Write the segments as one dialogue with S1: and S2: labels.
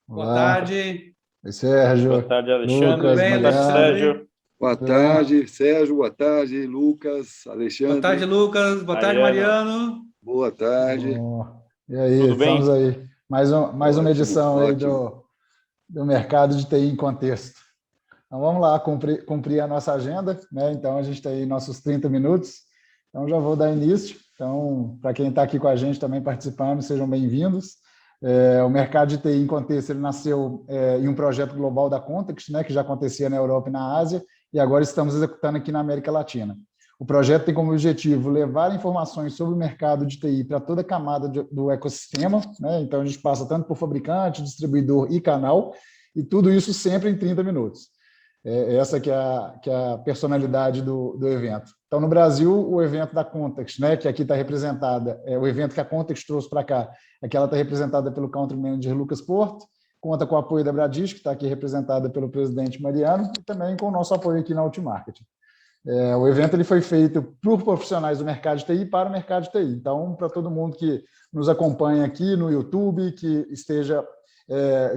S1: Boa
S2: Olá,
S1: tarde.
S2: oi Sérgio,
S3: Boa tarde,
S1: Tudo
S3: Alexandre.
S2: Lucas,
S1: bem,
S3: Boa tarde,
S2: Mariano.
S3: Sérgio.
S1: Alexandre?
S4: Boa
S2: Tudo bem?
S4: tarde, Sérgio. Boa tarde, Lucas,
S1: Boa tarde,
S4: Alexandre.
S1: Lucas. Boa tarde,
S3: Mariano.
S1: Mariano.
S4: Boa tarde.
S2: Bom, e aí,
S3: Tudo
S2: estamos
S3: bem?
S2: aí. Mais uma
S4: Ótimo,
S2: edição aí
S4: ótimo.
S2: do mercado de TI em contexto. Então vamos lá, cumprir a nossa agenda, né? Então a gente tem aí nossos 30 minutos. Então já vou dar início. Então, para quem está aqui com a gente também participando, sejam bem-vindos. O mercado de TI em contexto ele nasceu em um projeto global da Context, né, que já acontecia na Europa e na Ásia, e agora estamos executando aqui na América Latina. O projeto tem como objetivo levar informações sobre o mercado de TI para toda a camada do ecossistema, né? Então a gente passa tanto por fabricante, distribuidor e canal, e tudo isso sempre em 30 minutos. Essa que é a personalidade do evento. Então, no Brasil, o evento da Context, né, que aqui está representada, o evento que a Context trouxe para cá, aqui ela está representada pelo Country Manager Lucas Porto, conta com o apoio da Bradis, que está aqui representada pelo presidente Mariano, e também com o nosso apoio aqui na Ultimarket. O evento ele foi feito por profissionais do mercado de TI para o mercado de TI. Então, para todo mundo que nos acompanha aqui no YouTube, que esteja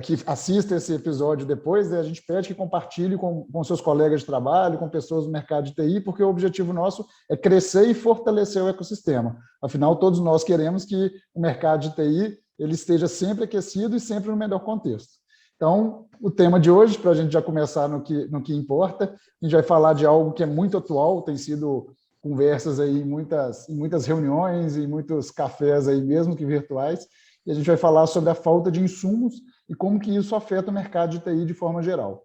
S2: que assista esse episódio depois, né, a gente pede que compartilhe com seus colegas de trabalho, com pessoas do mercado de TI, porque o objetivo nosso é crescer e fortalecer o ecossistema. Afinal, todos nós queremos que o mercado de TI ele esteja sempre aquecido e sempre no melhor contexto. Então, o tema de hoje, para a gente já começar no que importa, a gente vai falar de algo que é muito atual, tem sido conversas aí em muitas reuniões e muitos cafés aí mesmo que virtuais, e a gente vai falar sobre a falta de insumos e como que isso afeta o mercado de TI de forma geral.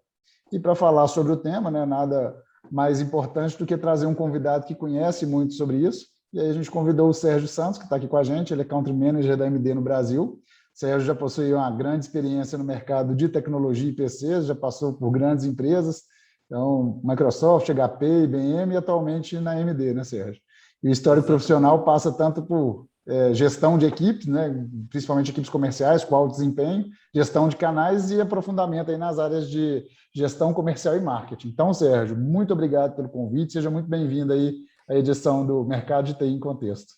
S2: E para falar sobre o tema, né, nada mais importante do que trazer um convidado que conhece muito sobre isso. E aí a gente convidou o Sérgio Santos, que está aqui com a gente, ele é Country Manager da AMD no Brasil. O Sérgio já possui uma grande experiência no mercado de tecnologia e PCs, já passou por grandes empresas, então Microsoft, HP, IBM e atualmente na AMD, né, Sérgio? E o histórico profissional passa tanto por gestão de equipes, né, principalmente equipes comerciais, com alto desempenho, gestão de canais e aprofundamento aí nas áreas de gestão comercial e marketing. Então, Sérgio, muito obrigado pelo convite, seja muito bem-vindo aí à edição do Mercado de TI em Contexto.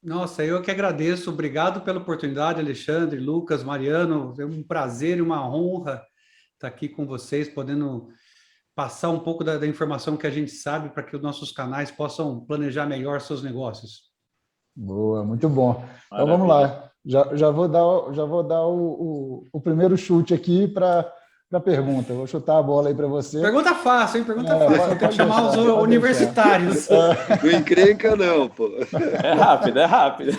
S1: Nossa, eu que agradeço. Obrigado pela oportunidade, Alexandre, Lucas, Mariano. É um prazer e uma honra estar aqui com vocês, podendo passar um pouco da informação que a gente sabe para que os nossos canais possam planejar melhor seus negócios.
S2: Boa, muito bom. Então
S3: Maravilha.
S2: vamos lá. Já vou dar o primeiro chute aqui para a pergunta. Vou chutar a bola aí para você.
S1: Pergunta fácil, hein? Pergunta fácil. Vou ter que chamar os
S2: pode
S1: universitários.
S4: Não encrenca, não, pô.
S3: É rápido, é rápido.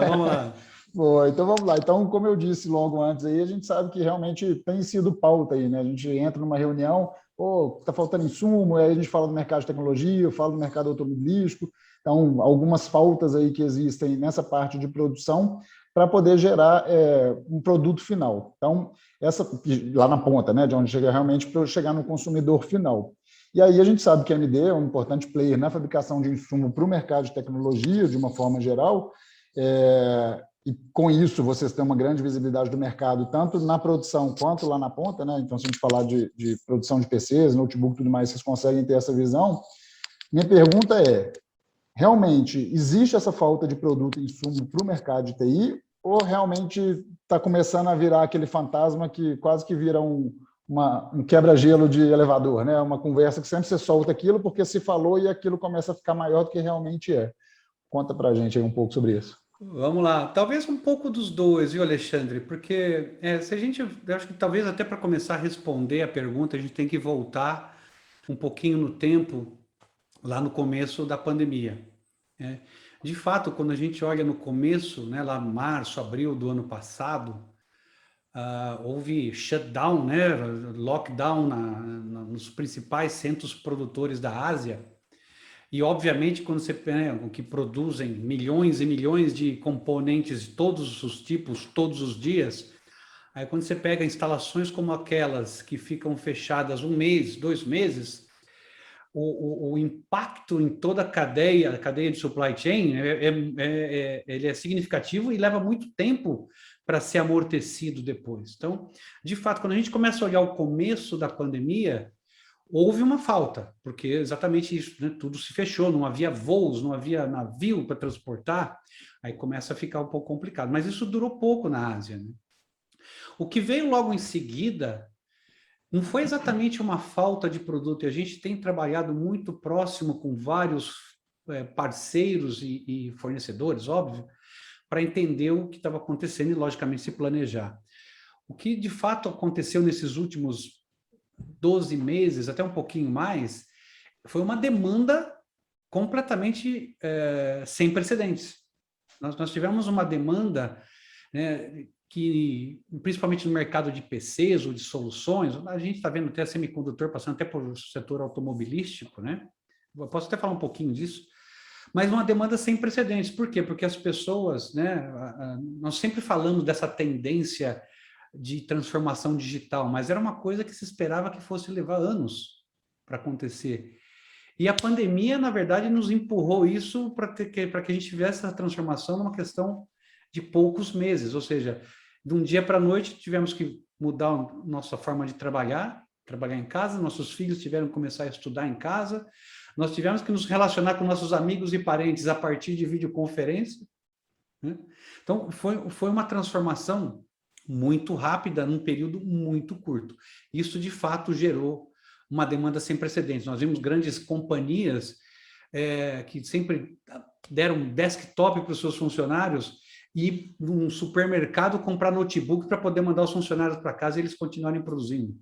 S1: Vamos lá.
S2: Boa, então vamos lá. Então, como eu disse logo antes aí, a gente sabe que realmente tem sido pauta aí, né? A gente entra numa reunião, está faltando insumo, aí a gente fala do mercado de tecnologia, eu falo do mercado automobilístico. Então, algumas faltas aí que existem nessa parte de produção para poder gerar um produto final. Então, lá na ponta, né, de onde chega realmente para chegar no consumidor final. E aí a gente sabe que a AMD é um importante player na fabricação de insumo para o mercado de tecnologia, de uma forma geral, e com isso vocês têm uma grande visibilidade do mercado, tanto na produção quanto lá na ponta, né? Então, se a gente falar de produção de PCs, notebook e tudo mais, vocês conseguem ter essa visão. Minha pergunta é, realmente existe essa falta de produto e insumo para o mercado de TI ou realmente está começando a virar aquele fantasma que quase que vira um quebra-gelo de elevador, né? Uma conversa que sempre você solta aquilo porque se falou e aquilo começa a ficar maior do que realmente é. Conta para a gente aí um pouco sobre isso.
S1: Vamos lá. Talvez um pouco dos dois, viu, Alexandre? Porque se a gente, eu acho que talvez até para começar a responder a pergunta, a gente tem que voltar um pouquinho no tempo, lá no começo da pandemia. De fato, quando a gente olha no começo, né, lá março, abril do ano passado, houve shutdown, né, lockdown nos principais centros produtores da Ásia. E, obviamente, quando você pega que produzem milhões e milhões de componentes de todos os tipos, todos os dias, aí quando você pega instalações como aquelas que ficam fechadas 1 mês, 2 meses, o impacto em toda a cadeia de supply chain, ele é significativo e leva muito tempo para ser amortecido depois. Então, de fato, quando a gente começa a olhar o começo da pandemia, houve uma falta, porque exatamente isso, né? Tudo se fechou, não havia voos, não havia navio para transportar, aí começa a ficar um pouco complicado. Mas isso durou pouco na Ásia, né? O que veio logo em seguida não foi exatamente uma falta de produto, e a gente tem trabalhado muito próximo com vários parceiros e fornecedores, óbvio, para entender o que estava acontecendo e, logicamente, se planejar. O que, de fato, aconteceu nesses últimos 12 meses, até um pouquinho mais, foi uma demanda completamente sem precedentes. Nós tivemos uma demanda, né, que, principalmente no mercado de PCs ou de soluções, a gente está vendo até semicondutor passando até por setor automobilístico, né? Eu posso até falar um pouquinho disso, mas uma demanda sem precedentes. Por quê? Porque as pessoas, né, nós sempre falamos dessa tendência de transformação digital, mas era uma coisa que se esperava que fosse levar anos para acontecer. E a pandemia, na verdade, nos empurrou isso para que a gente tivesse essa transformação numa questão de poucos meses, ou seja, de um dia para a noite tivemos que mudar a nossa forma de trabalhar em casa, nossos filhos tiveram que começar a estudar em casa, nós tivemos que nos relacionar com nossos amigos e parentes a partir de videoconferência, né? Então, foi uma transformação muito rápida num período muito curto. Isso, de fato, gerou uma demanda sem precedentes. Nós vimos grandes companhias que sempre deram desktop para os seus funcionários e num supermercado comprar notebook para poder mandar os funcionários para casa e eles continuarem produzindo.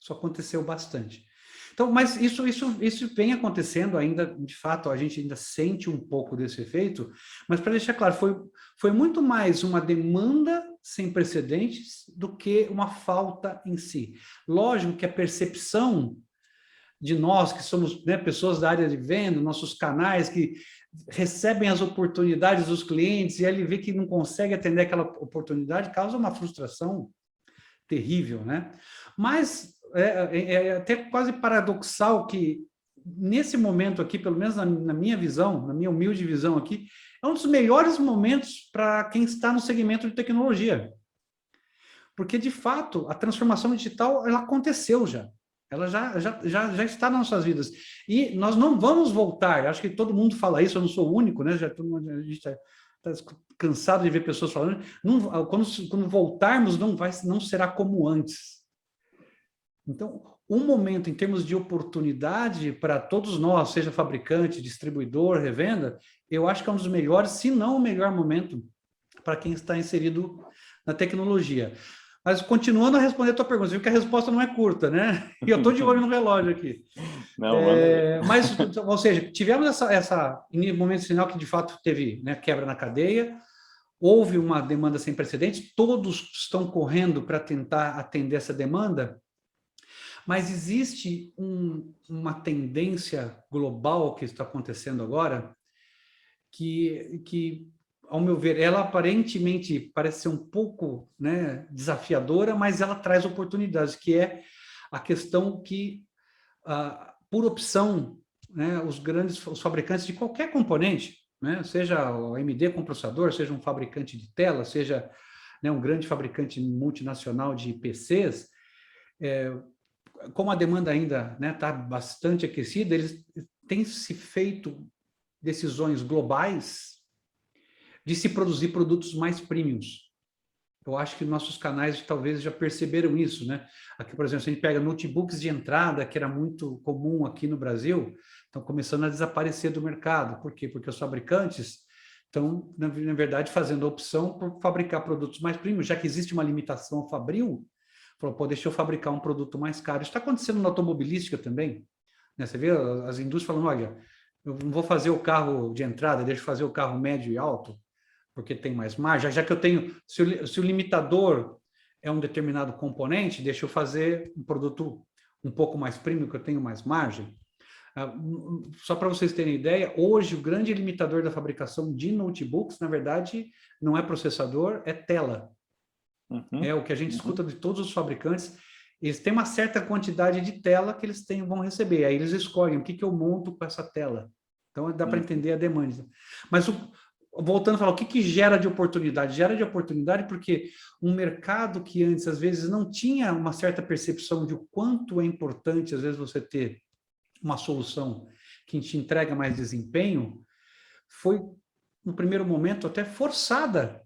S1: Isso aconteceu bastante. Então, mas isso vem acontecendo ainda, de fato, a gente ainda sente um pouco desse efeito, mas para deixar claro, foi muito mais uma demanda sem precedentes do que uma falta em si. Lógico que a percepção de nós, que somos, né, pessoas da área de venda, nossos canais que recebem as oportunidades dos clientes e ele vê que não consegue atender aquela oportunidade, causa uma frustração terrível, né? Mas é até quase paradoxal que, nesse momento aqui, pelo menos na minha visão, na minha humilde visão aqui, é um dos melhores momentos para quem está no segmento de tecnologia. Porque, de fato, a transformação digital ela aconteceu já. Ela já está nas nossas vidas. E nós não vamos voltar. Acho que todo mundo fala isso, eu não sou o único, né? A gente está cansado de ver pessoas falando. Quando voltarmos, não será como antes. Então, um momento em termos de oportunidade para todos nós, seja fabricante, distribuidor, revenda, eu acho que é um dos melhores, se não o melhor momento para quem está inserido na tecnologia. Mas continuando a responder a tua pergunta, viu que a resposta não é curta, né? E eu estou de olho no relógio aqui.
S3: Não,
S1: mas, ou seja, tivemos essa momento final que de fato teve, né, quebra na cadeia, houve uma demanda sem precedentes, todos estão correndo para tentar atender essa demanda, mas existe uma tendência global que está acontecendo agora, que ao meu ver, ela aparentemente parece ser um pouco, né, desafiadora, mas ela traz oportunidades, que é a questão que, por opção, né, os fabricantes de qualquer componente, né, seja o AMD com processador, seja um fabricante de tela, seja, né, um grande fabricante multinacional de PCs, como a demanda ainda está, né, bastante aquecida, eles têm se feito decisões globais de se produzir produtos mais premiums. Eu acho que nossos canais talvez já perceberam isso, né? Aqui, por exemplo, se a gente pega notebooks de entrada, que era muito comum aqui no Brasil, estão começando a desaparecer do mercado. Por quê? Porque os fabricantes estão, na verdade, fazendo a opção por fabricar produtos mais premium, já que existe uma limitação fabril, falou, pô, deixa eu fabricar um produto mais caro. Isso está acontecendo na automobilística também, né? Você vê as indústrias falando, olha, eu não vou fazer o carro de entrada, deixa eu fazer o carro médio e alto, porque tem mais margem, já que eu tenho, se o limitador é um determinado componente, deixa eu fazer um produto um pouco mais premium, que eu tenho mais margem. Só para vocês terem ideia, hoje o grande limitador da fabricação de notebooks, na verdade, não é processador, é tela. É o que a gente escuta de todos os fabricantes. Eles têm uma certa quantidade de tela que eles vão receber, aí eles escolhem o que eu monto com essa tela. Então, dá para entender a demanda. Mas voltando a falar, o que gera de oportunidade? Gera de oportunidade porque um mercado que antes, às vezes, não tinha uma certa percepção de o quanto é importante, às vezes, você ter uma solução que te entrega mais desempenho, foi, no primeiro momento, até forçada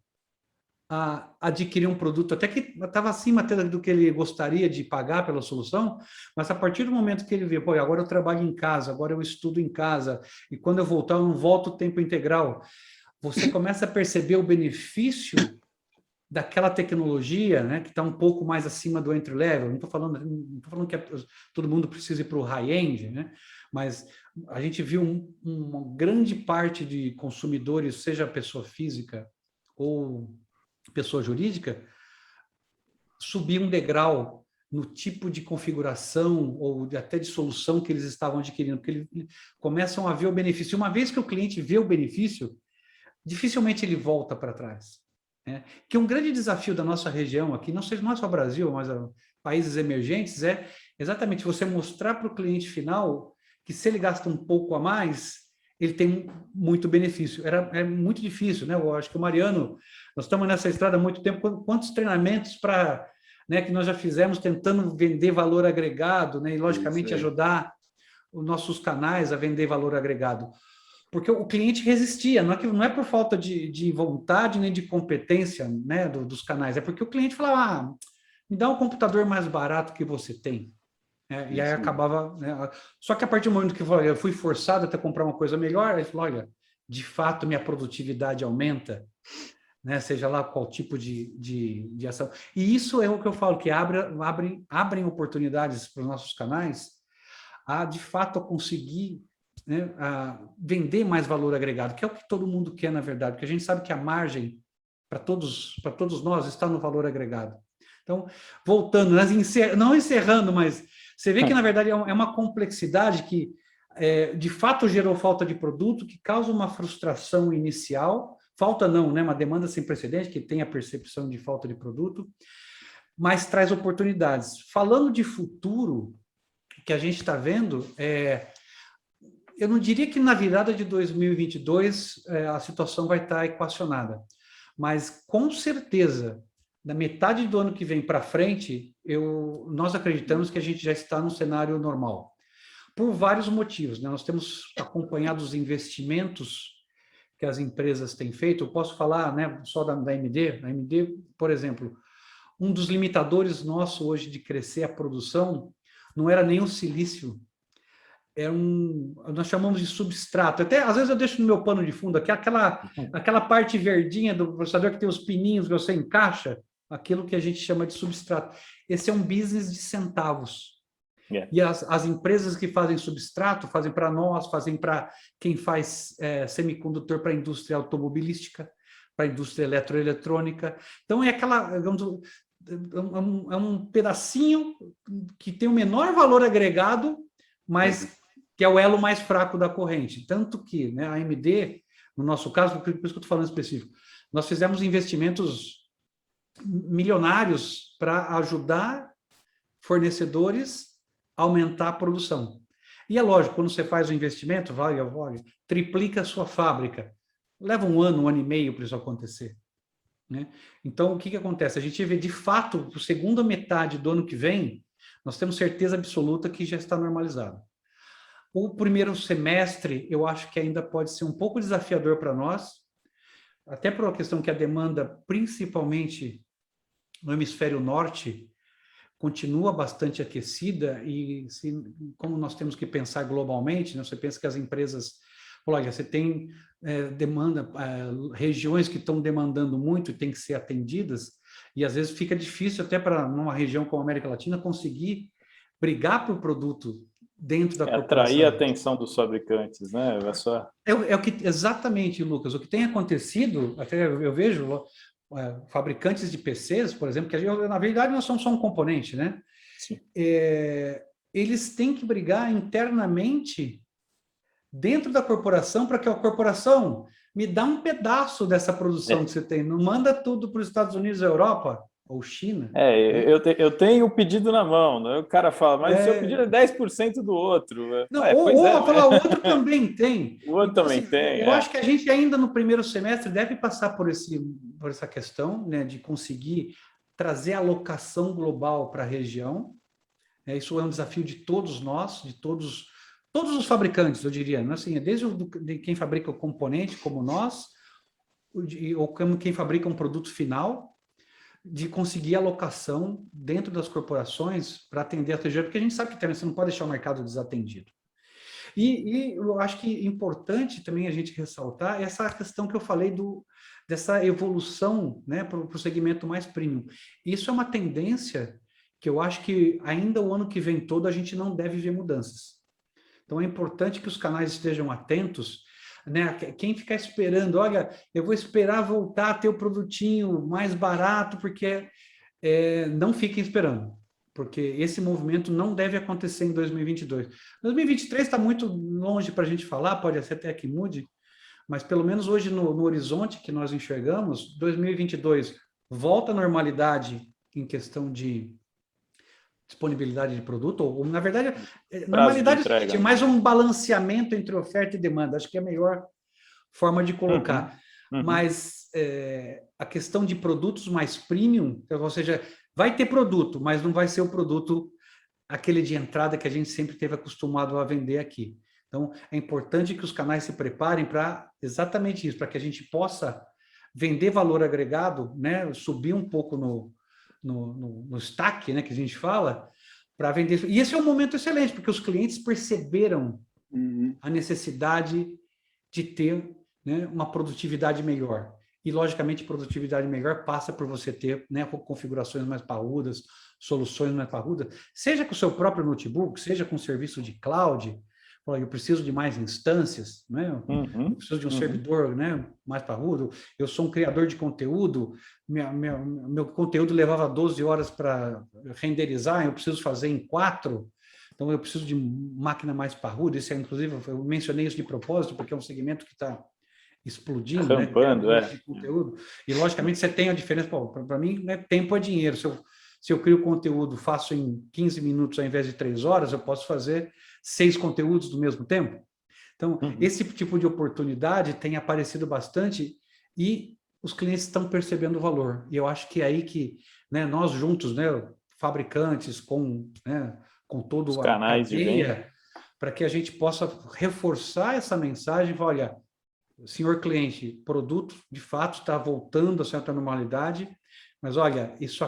S1: a adquirir um produto, até que estava acima até do que ele gostaria de pagar pela solução, mas a partir do momento que ele vê, pô, agora eu trabalho em casa, agora eu estudo em casa, e quando eu voltar, eu não volto tempo integral, você começa a perceber o benefício daquela tecnologia, né, que está um pouco mais acima do entry level. Não estou falando que todo mundo precisa ir para o high-end, né, mas a gente viu uma grande parte de consumidores, seja pessoa física ou pessoa jurídica, subir um degrau no tipo de configuração ou até de solução que eles estavam adquirindo, porque eles começam a ver o benefício. Uma vez que o cliente vê o benefício, dificilmente ele volta para trás. Né? Que um grande desafio da nossa região aqui, não é só Brasil, mas países emergentes, é exatamente você mostrar para o cliente final que se ele gasta um pouco a mais, ele tem muito benefício. É muito difícil, né? Eu acho que o Mariano, nós estamos nessa estrada há muito tempo, quantos treinamentos né, que nós já fizemos tentando vender valor agregado, né, e logicamente ajudar os nossos canais a vender valor agregado. Porque o cliente resistia, não é por falta de vontade nem de competência, né, dos canais, é porque o cliente falava, me dá um computador mais barato que você tem. E aí acabava... Né, só que a partir do momento que eu fui forçado até comprar uma coisa melhor, ele falou, olha, de fato minha produtividade aumenta, né, seja lá qual tipo de ação. E isso é o que eu falo, que abrem oportunidades para os nossos canais a, de fato, conseguir, né, a vender mais valor agregado, que é o que todo mundo quer, na verdade, porque a gente sabe que a margem para todos nós está no valor agregado. Então, voltando, não encerrando, mas você vê que, na verdade, é uma complexidade que, de fato, gerou falta de produto, que causa uma frustração inicial, falta não, né, uma demanda sem precedente, que tem a percepção de falta de produto, mas traz oportunidades. Falando de futuro, que a gente está vendo, eu não diria que na virada de 2022 a situação vai estar equacionada, mas com certeza, da metade do ano que vem para frente, nós acreditamos que a gente já está no cenário normal, por vários motivos, né? Nós temos acompanhado os investimentos que as empresas têm feito. Eu posso falar, né, só da AMD. A AMD, por exemplo, um dos limitadores nosso hoje de crescer a produção não era nem o silício, nós chamamos de substrato. Até às vezes eu deixo no meu pano de fundo aqui aquela parte verdinha do processador que tem os pininhos que você encaixa, aquilo que a gente chama de substrato. Esse é um business de centavos. E as empresas que fazem substrato fazem para nós, fazem para quem faz semicondutor para a indústria automobilística, para a indústria eletroeletrônica. Então é um pedacinho que tem o menor valor agregado, mas que é o elo mais fraco da corrente. Tanto que, né, a AMD, no nosso caso, por isso que eu estou falando específico, nós fizemos investimentos milionários para ajudar fornecedores a aumentar a produção. E é lógico, quando você faz o investimento, triplica a sua fábrica. Leva um ano e meio para isso acontecer. Né? Então, o que acontece? A gente vê, de fato, a segunda metade do ano que vem, nós temos certeza absoluta que já está normalizado. O primeiro semestre, eu acho que ainda pode ser um pouco desafiador para nós, até por uma questão que a demanda, principalmente no hemisfério norte, continua bastante aquecida e, como nós temos que pensar globalmente, né, você pensa que as empresas... Olha, você tem regiões que estão demandando muito e têm que ser atendidas, e às vezes fica difícil até para uma região como a América Latina conseguir brigar por produto dentro da corporação.
S3: Atrair a atenção dos fabricantes, né?
S1: É o que, exatamente, Lucas. O que tem acontecido, até eu vejo fabricantes de PCs, por exemplo, que na verdade nós somos só um componente, né?
S3: Sim.
S1: Eles têm que brigar internamente dentro da corporação para que a corporação me dá um pedaço dessa produção que você tem. Não manda tudo para os Estados Unidos, Europa ou China.
S3: Eu tenho o pedido na mão, né? O cara fala, mas o seu pedido é 10% do outro.
S1: Não, o outro também tem.
S3: O outro então, também tem.
S1: Eu acho que a gente ainda no primeiro semestre deve passar por essa questão, né, de conseguir trazer a alocação global para a região. Isso é um desafio de todos nós, de todos os fabricantes, eu diria, assim, desde quem fabrica o componente, como nós, ou como quem fabrica um produto final, de conseguir alocação dentro das corporações para atender a TG, porque a gente sabe que também você não pode deixar o mercado desatendido. E eu acho que é importante também a gente ressaltar essa questão que eu falei dessa evolução, né, para o segmento mais premium. Isso é uma tendência que eu acho que ainda o ano que vem todo a gente não deve ver mudanças. Então é importante que os canais estejam atentos, né? Quem ficar esperando, olha, eu vou esperar voltar a ter o produtinho mais barato, porque não fiquem esperando, porque esse movimento não deve acontecer em 2022. 2023 está muito longe para a gente falar, pode ser até que mude, mas pelo menos hoje no horizonte que nós enxergamos, 2022 volta à normalidade em questão de disponibilidade de produto, ou na verdade, normalidade é mais um balanceamento entre oferta e demanda, acho que é a melhor forma de colocar. Mas a questão de produtos mais premium, ou seja, vai ter produto, mas não vai ser o produto aquele de entrada que a gente sempre teve acostumado a vender aqui. Então, é importante que os canais se preparem para exatamente isso, para que a gente possa vender valor agregado, né, subir um pouco no stack, né, que a gente fala, para vender. E esse é um momento excelente, porque os clientes perceberam a necessidade de ter, né, uma produtividade melhor. E, logicamente, produtividade melhor passa por você ter, né, configurações mais parrudas, soluções mais parrudas, seja com o seu próprio notebook, seja com serviço de cloud. Eu preciso de mais instâncias, né? Eu preciso de um servidor, né, mais parrudo. Eu sou um criador de conteúdo, meu conteúdo levava 12 horas para renderizar, eu preciso fazer em 4. Então, eu preciso de máquina mais parruda. Isso inclusive, eu mencionei isso de propósito, porque é um segmento que está explodindo,
S3: rampando,
S1: né? De conteúdo. E, logicamente, você tem a diferença. Para mim, né, tempo é dinheiro. Se eu crio conteúdo, faço em 15 minutos ao invés de 3 horas, eu posso fazer 6 conteúdos do mesmo tempo. Então, esse tipo de oportunidade tem aparecido bastante e os clientes estão percebendo o valor. E eu acho que é aí que, né, nós juntos, né, fabricantes, com todo
S3: os canais de venda,
S1: para que a gente possa reforçar essa mensagem, olha, senhor cliente, produto de fato está voltando a certa normalidade, mas olha, isso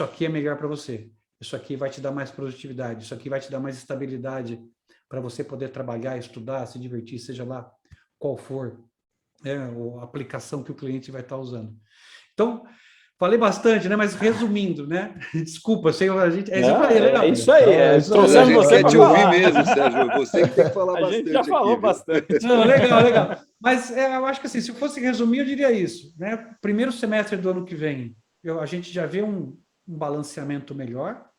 S1: aqui é melhor para você. Isso aqui vai te dar mais produtividade, isso aqui vai te dar mais estabilidade para você poder trabalhar, estudar, se divertir, seja lá qual for a aplicação que o cliente vai estar usando. Então, falei bastante, né? Mas resumindo, né? Desculpa, a gente...
S3: É isso aí.
S4: Trouxemos você para falar. Ouvir mesmo, Sérgio. Você que tem que falar bastante.
S3: A gente já falou aqui, bastante.
S1: Não, legal. Mas eu acho que assim, se eu fosse resumir, eu diria isso, né? Primeiro semestre do ano que vem, a gente já vê um balanceamento melhor,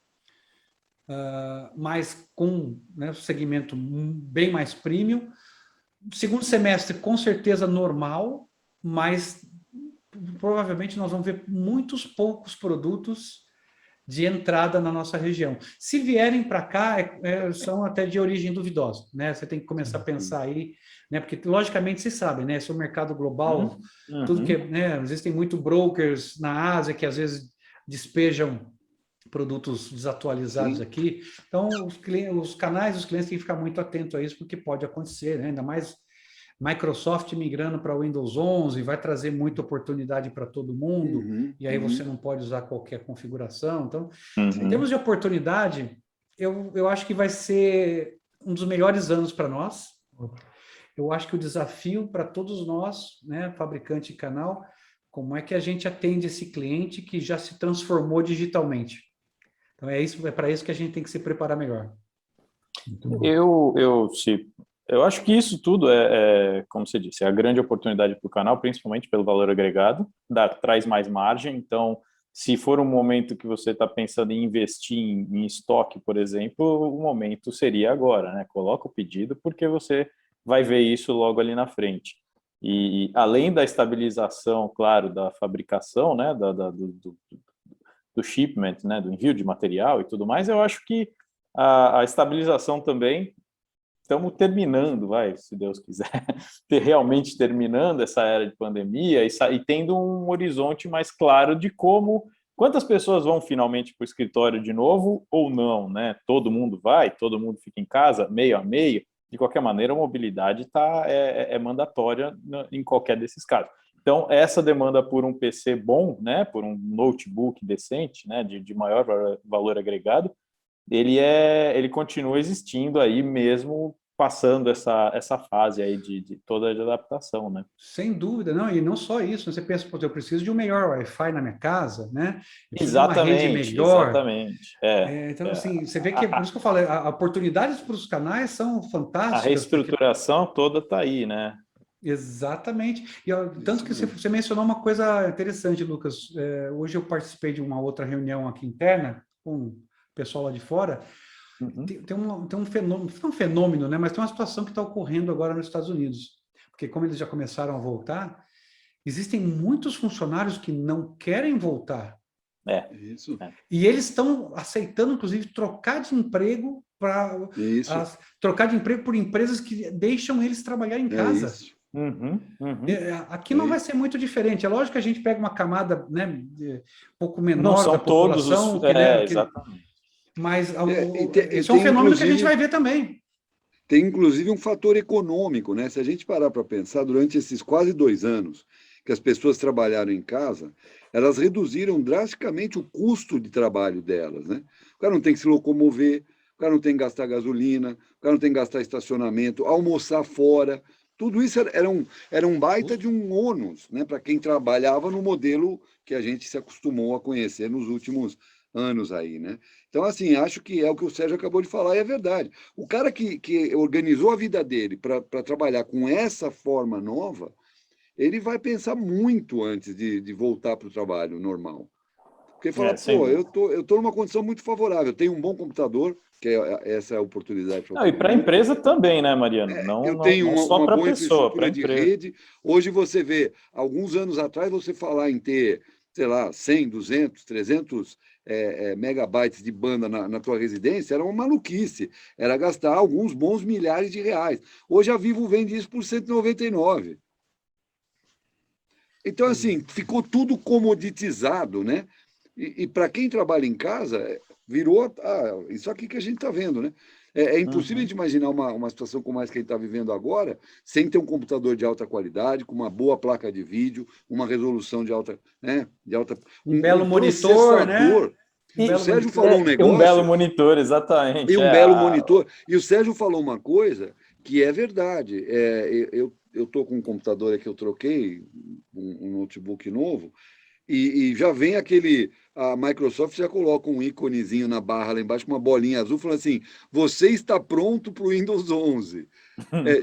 S1: mas com, né, segmento bem mais premium. Segundo semestre, com certeza normal, mas provavelmente nós vamos ver muitos poucos produtos de entrada na nossa região. Se vierem para cá, são até de origem duvidosa, né? Você tem que começar a pensar aí, né? Porque logicamente vocês sabem, né? Esse é um mercado global, tudo que, né? Existem muitos brokers na Ásia que às vezes despejam produtos desatualizados aqui. Então, os canais, os clientes têm que ficar muito atentos a isso, porque pode acontecer, né? Ainda mais Microsoft migrando para Windows 11 vai trazer muita oportunidade para todo mundo, e aí você não pode usar qualquer configuração. Então, em termos de oportunidade, eu acho que vai ser um dos melhores anos para nós. Eu acho que o desafio para todos nós, né, fabricante e canal, como é que a gente atende esse cliente que já se transformou digitalmente. Então, é para isso que a gente tem que se preparar melhor.
S3: Eu acho que isso tudo como você disse, é a grande oportunidade para o canal, principalmente pelo valor agregado, traz mais margem. Então, se for um momento que você está pensando em investir em estoque, por exemplo, o momento seria agora, né? Coloca o pedido, porque você vai ver isso logo ali na frente. E além da estabilização, claro, da fabricação, né? Do shipment, né? Do envio de material e tudo mais, eu acho que a estabilização também. Estamos terminando, se Deus quiser, realmente terminando essa era de pandemia e tendo um horizonte mais claro de quantas pessoas vão finalmente para o escritório de novo ou não, né? Todo mundo vai, todo mundo fica em casa, meio a meio. De qualquer maneira, a mobilidade é mandatória em qualquer desses casos. Então, essa demanda por um PC bom, né, por um notebook decente, né, de maior valor agregado, ele continua existindo aí mesmo passando essa fase aí de toda a adaptação, né?
S1: Sem dúvida, não, e não só isso, você pensa, pô, eu preciso de um melhor Wi-Fi na minha casa, né? Eu preciso de uma rede melhor.
S3: Exatamente.
S1: Então, assim, você vê que, por isso que eu falei, a oportunidades para os canais são fantásticas.
S3: A reestruturação toda está aí, né?
S1: Exatamente. E tanto que você mencionou uma coisa interessante, Lucas. Hoje eu participei de uma outra reunião aqui interna com o pessoal lá de fora.
S3: Uhum.
S1: Tem um fenômeno, né? Mas tem uma situação que está ocorrendo agora nos Estados Unidos. Porque como eles já começaram a voltar, existem muitos funcionários que não querem voltar.
S4: Isso.
S1: E eles estão aceitando, inclusive, trocar de emprego por empresas que deixam eles trabalhar em casa.
S4: Isso.
S1: Aqui não vai ser muito diferente. É lógico que a gente pega uma camada, né, um pouco menor
S3: não são
S1: da população.
S3: Exatamente.
S1: Mas esse é um fenômeno que a gente vai ver também.
S4: Tem, inclusive, um fator econômico, né? Se a gente parar para pensar, durante esses quase 2 anos que as pessoas trabalharam em casa, elas reduziram drasticamente o custo de trabalho delas, né? O cara não tem que se locomover, o cara não tem que gastar gasolina, o cara não tem que gastar estacionamento, almoçar fora. Tudo isso era um baita de um ônus, né, para quem trabalhava no modelo que a gente se acostumou a conhecer nos últimos anos aí, né? Então, assim, acho que é o que o Sérgio acabou de falar e é verdade. O cara que organizou a vida dele para trabalhar com essa forma nova, ele vai pensar muito antes de voltar para o trabalho normal. Porque fala, eu tô numa condição muito favorável, eu tenho um bom computador, que essa é a oportunidade.
S3: E para a empresa também, né, Mariano?
S4: Eu tenho
S3: só
S4: uma
S3: para a
S4: boa
S3: pessoa,
S4: infraestrutura de rede. Hoje você vê, alguns anos atrás, você falar em ter, sei lá, 100, 200, 300 megabytes de banda na tua residência era uma maluquice. Era gastar alguns bons milhares de reais. Hoje a Vivo vende isso por 199. Então, assim, ficou tudo comoditizado, né? E para quem trabalha em casa, virou isso aqui que a gente está vendo, né? É impossível de imaginar uma situação como essa que a gente está vivendo agora, sem ter um computador de alta qualidade, com uma boa placa de vídeo, uma resolução de alta, né?
S1: Um belo monitor, né?
S4: O Sérgio falou um negócio.
S3: Um belo monitor, exatamente.
S4: E um belo monitor. E o Sérgio falou uma coisa que é verdade. Eu estou com um computador aqui, eu troquei um notebook novo, e já vem a Microsoft já coloca um íconezinho na barra lá embaixo, com uma bolinha azul, falando assim, você está pronto para o Windows 11.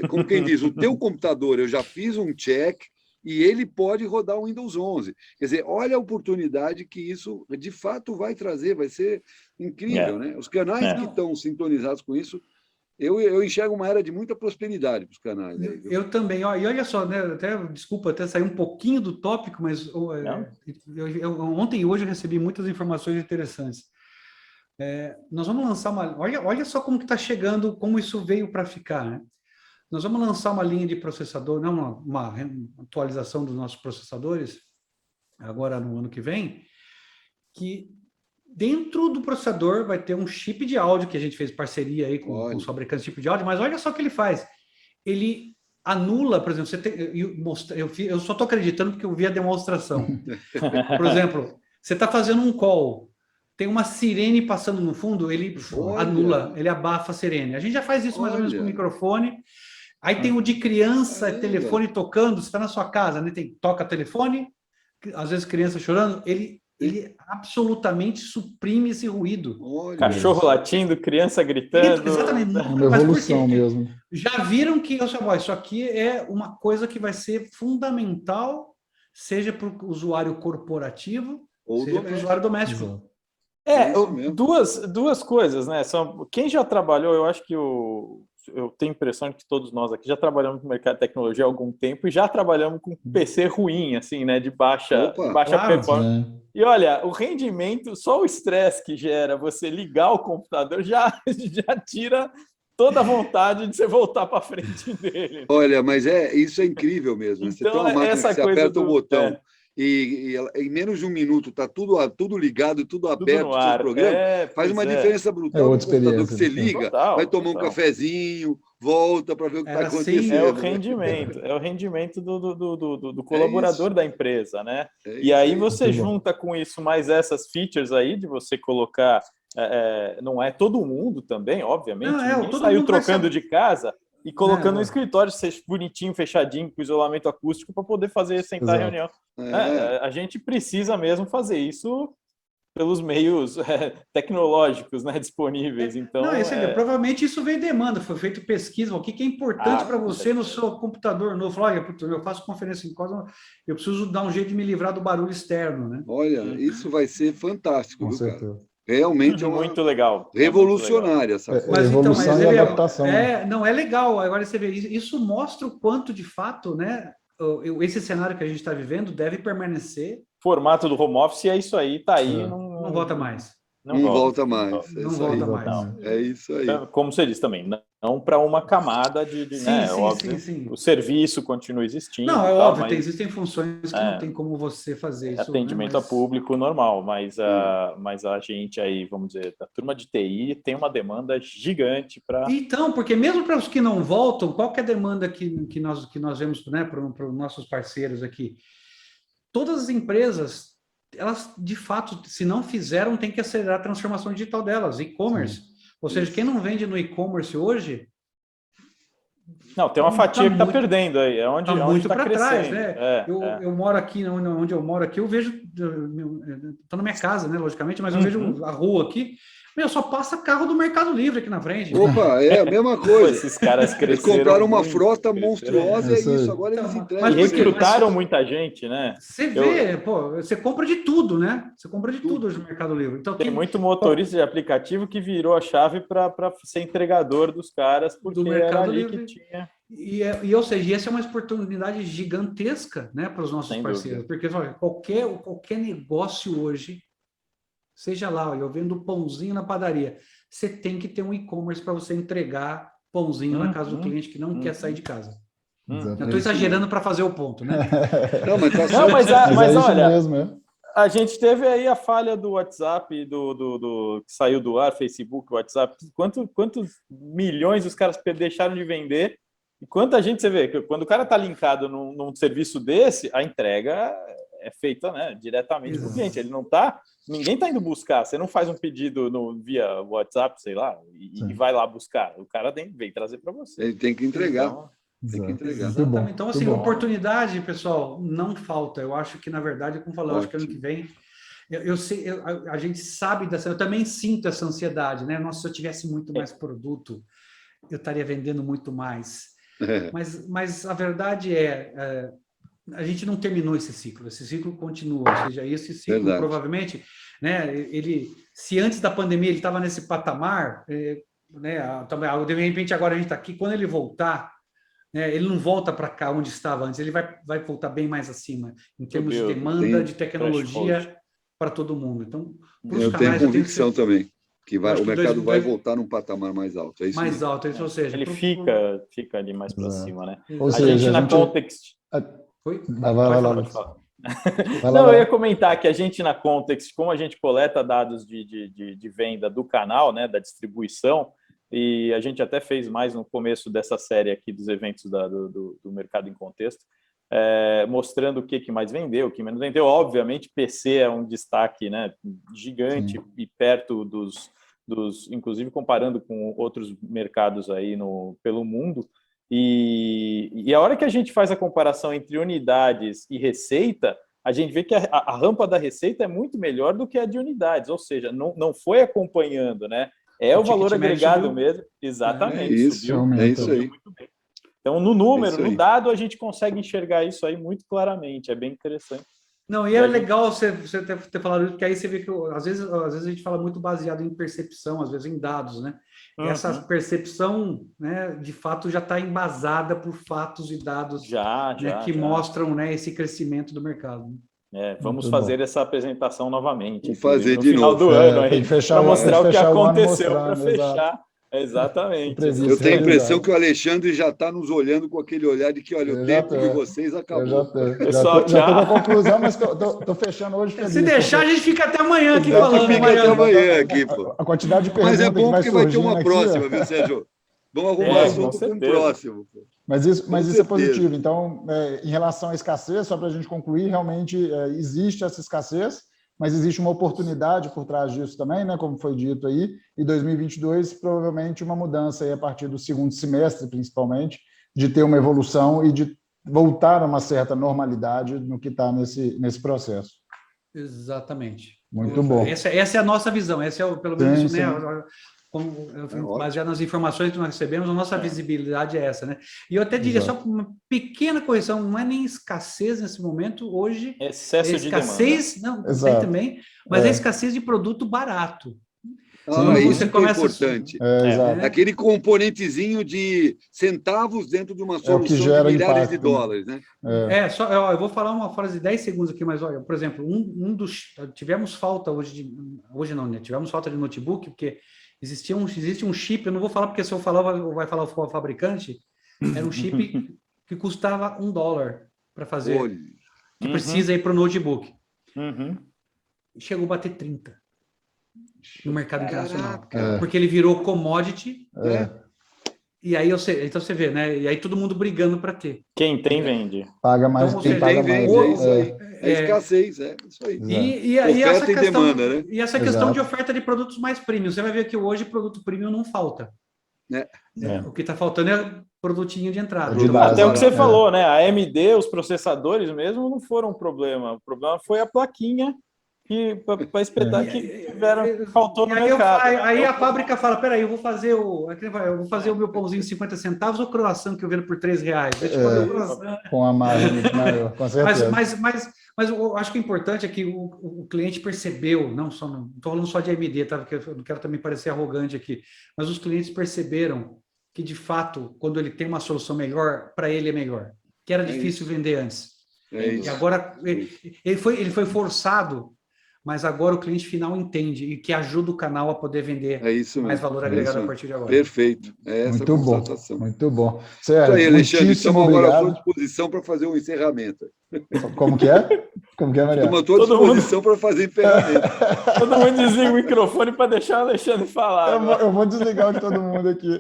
S4: Como quem diz, o teu computador, eu já fiz um check, e ele pode rodar o Windows 11. Quer dizer, olha a oportunidade que isso, de fato, vai trazer, vai ser incrível, né? Os canais que estão sintonizados com isso, eu enxergo uma era de muita prosperidade para os canais. Né?
S1: Eu também. E olha só, né? Desculpa até sair um pouquinho do tópico, mas ontem e hoje eu recebi muitas informações interessantes. Nós vamos lançar uma... Olha só como que está chegando, como isso veio para ficar, né? Nós vamos lançar uma linha de processador, não uma atualização dos nossos processadores, agora no ano que vem, que dentro do processador vai ter um chip de áudio, que a gente fez parceria aí com os fabricantes de chip de áudio, mas olha só o que ele faz. Ele anula, por exemplo, eu só estou acreditando porque eu vi a demonstração. Por exemplo, você está fazendo um call, tem uma sirene passando no fundo, ele anula, ele abafa a sirene. A gente já faz isso mais ou menos com o microfone. Aí tem o de criança, telefone tocando, você está na sua casa, né? Toca telefone, às vezes criança chorando, ele absolutamente suprime esse ruído.
S3: Cachorro latindo, criança gritando.
S1: Exatamente.
S2: Uma evolução mesmo.
S1: Já viram que isso aqui é uma coisa que vai ser fundamental, seja para o usuário corporativo, ou seja para o usuário doméstico.
S3: Duas coisas, né? Quem já trabalhou, eu acho que eu tenho a impressão de que todos nós aqui já trabalhamos no mercado de tecnologia há algum tempo e já trabalhamos com PC ruim, assim, né? De baixa performance. E olha, o rendimento, só o estresse que gera você ligar o computador já tira toda a vontade de você voltar para frente dele.
S4: Olha, mas isso é incrível mesmo. Então, você tem uma máquina que você aperta o botão em menos de um minuto está tudo ligado, tudo
S3: Tudo
S4: aberto,
S3: no
S4: o
S3: ar.
S4: programa, faz
S3: Pois
S4: uma
S3: é.
S4: diferença brutal no
S2: outra
S4: computador que você
S2: experiência,
S4: liga,
S3: Total,
S4: vai tomar um
S3: total.
S4: cafezinho, volta para ver o que está
S1: Era assim,
S4: acontecendo.
S3: É o
S4: né?
S3: rendimento do colaborador
S4: isso.
S3: da empresa, né?
S4: É
S3: E
S4: isso
S3: aí
S4: aí.
S3: você
S2: Muito bom.
S3: junta com isso mais essas features aí de você colocar, não é todo mundo também, obviamente, ninguém
S1: todo
S3: saiu
S1: mundo vai
S3: trocando
S1: saber.
S3: de casa e colocando um
S1: Não,
S3: escritório bonitinho, fechadinho, com isolamento acústico para poder sentar
S2: Exato.
S3: reunião.
S4: É.
S3: A gente precisa mesmo fazer isso pelos meios tecnológicos, né, disponíveis. Então,
S1: não, você vê, provavelmente isso veio demanda, foi feita pesquisa, o que é importante para
S3: com
S1: você no
S3: certeza.
S1: seu computador novo. Olha, eu faço conferência em casa, eu preciso dar um jeito de me livrar do barulho externo, né?
S4: Olha, isso vai ser fantástico,
S2: Com
S4: viu, cara?
S2: certeza.
S4: Realmente é uma
S3: Muito legal.
S4: revolucionária essa coisa.
S1: Mas então,
S2: Evolução
S1: você
S2: e
S1: vê,
S2: adaptação.
S1: não é legal. Agora você vê, isso mostra o quanto de fato, né? Esse cenário que a gente está vivendo deve permanecer.
S3: Formato do home office é isso aí, tá aí.
S1: Não volta mais.
S4: Não volta mais. É
S1: Não
S4: isso
S1: volta
S4: aí.
S1: mais.
S4: É isso aí.
S3: Então, como você disse também, não para uma camada
S1: Sim,
S3: né,
S1: sim,
S3: óbvio,
S1: sim.
S3: o serviço continua existindo.
S1: Não, é
S3: e tal,
S1: óbvio,
S3: mas
S1: existem funções que não tem como você fazer isso.
S3: atendimento
S1: né?
S3: a público normal, mas a gente aí, vamos dizer, da turma de TI tem uma demanda gigante para...
S1: Então, porque mesmo para os que não voltam, qual que é a demanda que nós vemos, né, para os nossos parceiros aqui? Todas as empresas, elas, de fato, se não fizeram, tem que acelerar a transformação digital delas, e-commerce. Ou seja, quem não vende no e-commerce hoje...
S3: Não, tem uma fatia que está perdendo aí, é onde
S1: muito
S3: está
S1: para trás,
S3: crescendo.
S1: né? Eu moro aqui, onde eu moro aqui, eu vejo... Estou na minha casa, né, logicamente, mas eu vejo a rua aqui... só passa carro do Mercado Livre aqui na frente.
S4: Opa, é a mesma coisa.
S3: Esses caras cresceram.
S4: Eles compraram uma
S3: muito,
S4: frota monstruosa e é isso. Agora eles entregam.
S3: E recrutaram muita gente, né?
S1: Você vê, você compra de tudo, né? Você compra de tudo hoje no Mercado Livre. Então,
S3: tem muito motorista de aplicativo que virou a chave para ser entregador dos caras, porque era ali que tinha.
S1: Ou seja, essa é uma oportunidade gigantesca, né, para os nossos parceiros. Porque olha, qualquer negócio hoje, seja lá, eu vendo pãozinho na padaria, você tem que ter um e-commerce para você entregar pãozinho na casa do cliente que não quer sair de casa. Eu estou exagerando para fazer o ponto, né?
S4: Não, mas tá certo.
S3: Mas olha,
S2: mesmo,
S3: a gente teve aí a falha do WhatsApp, que saiu do ar, Facebook, WhatsApp. Quantos milhões os caras deixaram de vender? E quanta gente você vê, que quando o cara está linkado num serviço desse, a entrega é feita, né, diretamente para o cliente. Ele não tá, ninguém está indo buscar. Você não faz um pedido via WhatsApp, sei lá, e vai lá buscar. O cara vem trazer para você.
S4: Ele tem que entregar.
S3: Então,
S4: tem que entregar.
S1: Exatamente. Então, assim, oportunidade, pessoal, não falta. Eu acho que, na verdade, como falou, acho que ano que vem, a gente sabe dessa, eu também sinto essa ansiedade, né? Nossa, se eu tivesse muito mais produto, eu estaria vendendo muito mais. Mas a verdade a gente não terminou esse ciclo continua, ou seja, esse ciclo provavelmente, né, se antes da pandemia ele estava nesse patamar, né, de repente agora a gente está aqui, quando ele voltar, né, ele não volta para cá onde estava antes, ele vai voltar bem mais acima, em termos de demanda, de tecnologia para todo mundo. Então,
S4: eu tenho convicção também, que o mercado vai voltar num patamar mais alto. É isso
S1: mais
S4: mesmo.
S1: alto, ou seja...
S3: Ele fica ali mais para cima, né?
S2: Ou seja,
S3: na Context...
S2: Vai
S3: lá. Não, eu ia comentar que a gente na Context, como a gente coleta dados de venda do canal, né, da distribuição, e a gente até fez mais no começo dessa série aqui dos eventos do Mercado em Contexto, mostrando o que mais vendeu, o que menos vendeu. Obviamente, PC é um destaque, né, gigante e perto dos, inclusive comparando com outros mercados aí pelo mundo. E a hora que a gente faz a comparação entre unidades e receita, a gente vê que a rampa da receita é muito melhor do que a de unidades, ou seja, não foi acompanhando, né? O valor agregado mesmo. Exatamente. Subiu
S4: aí.
S3: Muito bem. Então, no número, no dado, a gente consegue enxergar isso aí muito claramente, é bem interessante.
S1: Não, e é legal você ter falado isso, porque aí você vê que às vezes a gente fala muito baseado em percepção, às vezes em dados, né? E essa percepção, né, de fato, já está embasada por fatos e dados que mostram, né, esse crescimento do mercado.
S3: Vamos fazer essa apresentação novamente.
S4: Vamos fazer
S3: no
S4: de
S3: final
S4: novo.
S3: do ano, para mostrar o que aconteceu, para Exatamente.
S2: Previsto.
S4: Eu tenho a impressão
S2: realizado.
S4: que o Alexandre já está nos olhando com aquele olhar de que, olha,
S2: Eu
S4: o
S2: já
S4: tempo de
S2: tô.
S4: vocês
S2: Eu
S4: acabou.
S2: já tô.
S3: Pessoal,
S2: Já tô com a
S3: tchau.
S2: conclusão, mas tô fechando hoje feliz.
S1: Se deixar, a gente fica até amanhã aqui
S2: Exato.
S1: falando,
S4: Fica
S1: Mariano.
S4: até amanhã aqui, pô.
S2: A quantidade de
S4: Mas
S2: perguntas
S4: é bom
S2: que vai
S4: porque vai ter
S2: surgindo
S4: uma
S2: aqui,
S4: próxima,
S2: ó.
S4: viu, Sérgio? Vamos arrumar
S3: Com
S4: assunto com o
S3: certeza.
S4: próximo. Pô.
S2: Mas isso é
S4: certeza.
S2: positivo. Então, em relação à escassez, só para a gente concluir, realmente existe essa escassez, mas existe uma oportunidade por trás disso também, né, como foi dito aí, e 2022 provavelmente uma mudança aí a partir do segundo semestre, principalmente, de ter uma evolução e de voltar a uma certa normalidade no que está nesse processo.
S1: Exatamente.
S2: Muito bom.
S1: Essa é a nossa visão, essa é pelo menos
S2: Sim,
S1: isso, né?
S4: ótimo.
S1: Baseado nas informações que nós recebemos, a nossa visibilidade é essa, né? E eu até diria
S2: Exato.
S1: só uma pequena correção, não é nem escassez nesse momento, hoje
S3: Excesso de demanda.
S1: escassez, não, tem
S2: Exato.
S1: também, mas é escassez de produto barato.
S4: Ah,
S2: Sim.
S4: isso
S1: Você
S4: que é
S1: começa
S4: importante.
S2: Exato.
S4: Aquele componentezinho de centavos dentro de uma
S2: É o que
S4: solução
S2: gera
S4: de milhares de
S2: impacto, né?
S4: dólares, né?
S1: Eu vou falar uma frase de 10 segundos aqui, mas olha, por exemplo, tivemos falta hoje não, né? Tivemos falta de notebook, porque existe um chip, eu não vou falar porque se eu falar, vai falar o fabricante, era um chip que custava $1 para fazer,
S4: Olha.
S1: que precisa ir para o notebook.
S3: Uhum.
S1: Chegou a bater 30 no mercado internacional,
S4: Caraca.
S1: porque ele virou commodity,
S4: É.
S1: e aí então você vê, né? E aí todo mundo brigando para ter.
S3: Quem tem, vende.
S2: Paga mais
S1: Então,
S2: quem
S1: você
S2: paga
S4: Quem
S2: mais.
S4: vende, é isso aí. É
S1: É.
S4: escassez, é isso aí.
S1: E
S4: Oferta
S1: essa
S4: e
S1: questão,
S4: demanda, né?
S1: e essa questão
S2: Exato.
S1: de oferta de produtos mais premium. Você vai ver que hoje produto premium não falta.
S4: É.
S1: O que está faltando é produtinho de entrada.
S2: De base.
S3: Até o que você
S2: É.
S3: falou, né? A AMD, os processadores mesmo, não foram um problema. O problema foi a plaquinha para espetar que faltou no
S1: E aí,
S3: mercado.
S1: aí a fábrica fala, peraí, eu vou fazer o meu pãozinho de 50 centavos ou croissant que eu vendo por R$3. Deixa eu fazer o croissant.
S2: Com a margem maior, com certeza.
S1: Mas eu acho que o importante é que o cliente percebeu, não estou falando só de AMD, tá? Porque eu não quero também parecer arrogante aqui, mas os clientes perceberam que, de fato, quando ele tem uma solução melhor, para ele é melhor. Que era difícil vender antes.
S4: É isso.
S1: E agora ele foi forçado, mas agora o cliente final entende e que ajuda o canal a poder vender
S4: É isso
S1: mais
S4: mesmo.
S1: valor
S4: É
S1: agregado
S4: isso
S1: a partir de agora.
S4: Perfeito. É essa
S2: Muito bom,
S4: constatação.
S2: muito bom.
S4: Isso aí,
S2: Sérgio,
S4: Alexandre,
S2: muitíssimo
S4: estamos agora à sua
S2: obrigado.
S4: disposição para fazer um encerramento.
S2: Como que é? Como que é, Mariano?
S4: Estamos à tua
S3: Todo
S4: disposição para fazer encerramento.
S3: Todo mundo desliga o microfone para deixar o Alexandre falar.
S2: Eu vou desligar o de todo mundo aqui.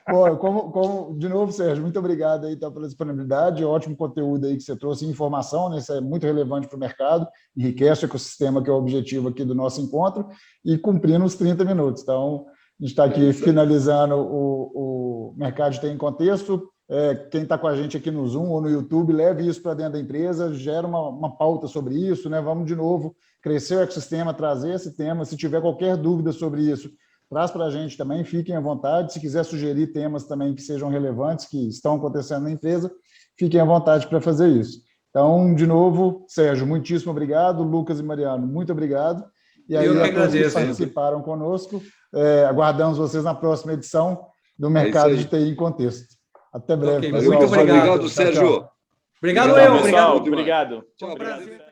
S2: Bom, de novo, Sérgio, muito obrigado aí tá, pela disponibilidade, ótimo conteúdo aí que você trouxe, informação, né? Isso é muito relevante para o mercado, enriquece o ecossistema, que é o objetivo aqui do nosso encontro, e cumprindo os 30 minutos. Então, a gente está aqui finalizando o Mercado de TI em Contexto. Quem está com a gente aqui no Zoom ou no YouTube, leve isso para dentro da empresa, gera uma pauta sobre isso, né? Vamos de novo crescer o ecossistema, trazer esse tema. Se tiver qualquer dúvida sobre isso, traz para a gente também, fiquem à vontade. Se quiser sugerir temas também que sejam relevantes, que estão acontecendo na empresa, fiquem à vontade para fazer isso. Então, de novo, Sérgio, muitíssimo obrigado. Lucas e Mariano, muito obrigado. E aí,
S1: Eu que
S2: a todos que
S1: agradeço.
S2: participaram conosco, aguardamos vocês na próxima edição do Mercado de TI em Contexto. Até breve,
S1: Ok,
S2: pessoal.
S1: muito obrigado.
S4: Obrigado, Sérgio.
S1: Obrigado,
S3: Pessoal,
S1: obrigado.
S3: obrigado.
S4: Tchau,
S1: Prazer.